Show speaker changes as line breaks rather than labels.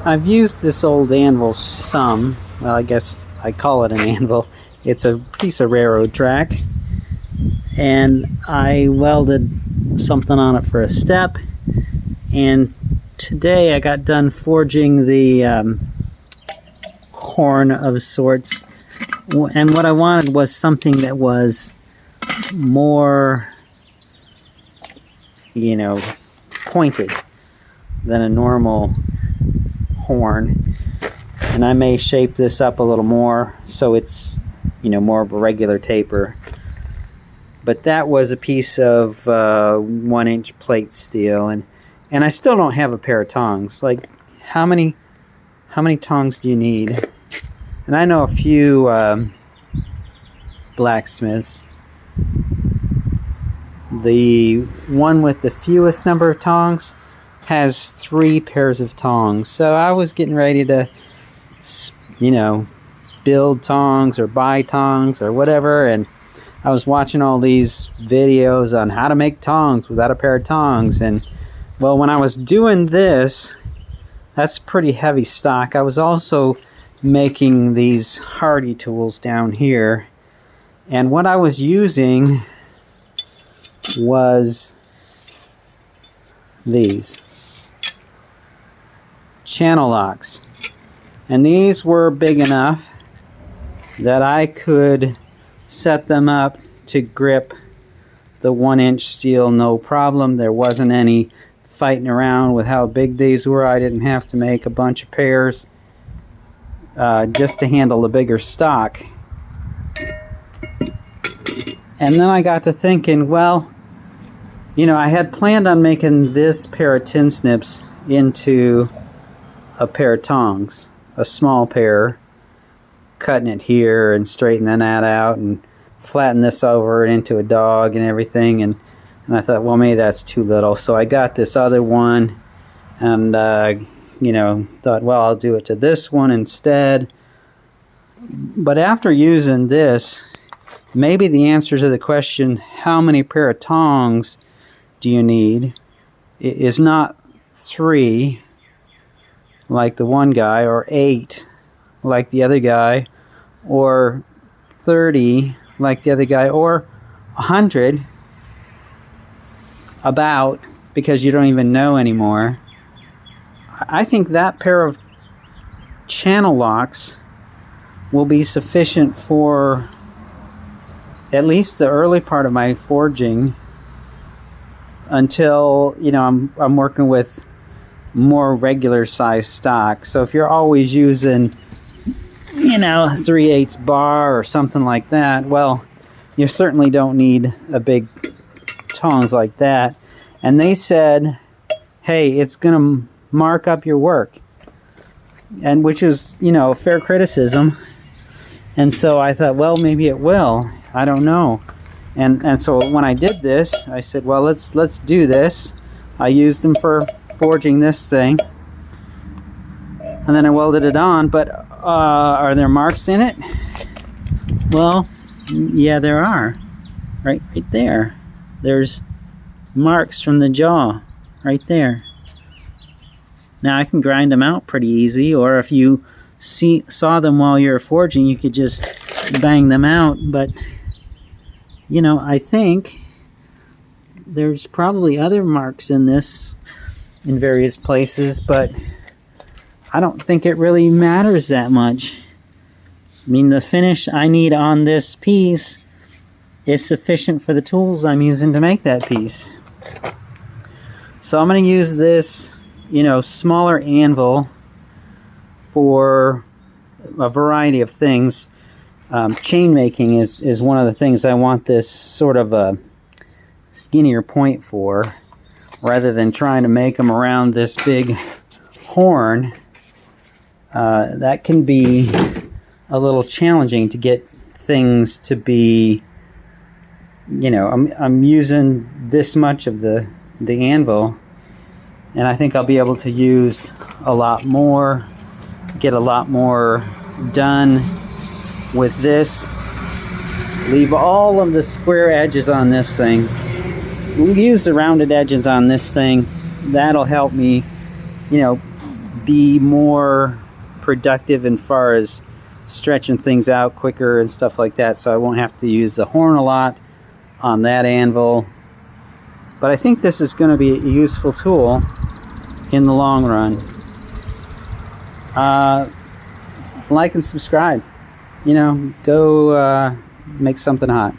I've used this old anvil some. Well, I guess I call it an anvil. It's a piece of railroad track. And I welded something on it for a step. And today I got done forging the horn of sorts. And what I wanted was something that was more, you know, pointed than a normal horn. And I may shape this up a little more so it's, you know, more of a regular taper. But that was a piece of 1-inch plate steel, and I still don't have a pair of tongs. Like, how many tongs do you need? And I know a few blacksmiths. The one with the fewest number of tongs has 3 pairs of tongs. So I was getting ready to, you know, build tongs or buy tongs or whatever, and I was watching all these videos on how to make tongs without a pair of tongs. And well, when I was doing this, that's pretty heavy stock. I was also making these hardy tools down here, and what I was using was these channel locks, and these were big enough that I could set them up to grip the 1-inch steel no problem. There wasn't any fighting around with how big these were. I didn't have to make a bunch of pairs just to handle the bigger stock. And then I got to thinking, well, you know, I had planned on making this pair of tin snips into a pair of tongs, a small pair, cutting it here and straightening that out and flatten this over into a dog and everything, and I thought, well, maybe that's too little, so I got this other one and you know, thought, well, I'll do it to this one instead. But after using this, maybe the answer to the question, how many pair of tongs do you need, is not 3 like the one guy, or 8 like the other guy, or 30 like the other guy, or 100 about, because you don't even know anymore. I think that pair of channel locks will be sufficient for at least the early part of my forging, until, you know, I'm working with more regular size stock. So if you're always using, you know, 3/8 bar or something like that, well, you certainly don't need a big tongs like that. And they said, hey, it's gonna mark up your work, and which is, you know, fair criticism. And so I thought, well, maybe it will, I don't know. And so when I did this, I said, well, let's do this. I used them for forging this thing, and then I welded it on. But are there marks in it? Well, yeah, there are. Right there. There's marks from the jaw right there. Now I can grind them out pretty easy, or if you saw them while you're forging, you could just bang them out. But, you know, I think there's probably other marks in this in various places, but I don't think it really matters that much. I mean, the finish I need on this piece is sufficient for the tools I'm using to make that piece. So I'm going to use this, you know, smaller anvil for a variety of things. Chain making is one of the things I want this sort of a skinnier point for, rather than trying to make them around this big horn. That can be a little challenging to get things to be, you know, I'm using this much of the anvil, and I think I'll be able to use a lot more, get a lot more done with this. Leave all of the square edges on this thing. We'll use the rounded edges on this thing. That'll help me, you know, be more productive as far as stretching things out quicker and stuff like that, so I won't have to use the horn a lot on that anvil. But I think this is going to be a useful tool in the long run. Like and subscribe. You know, go make something hot.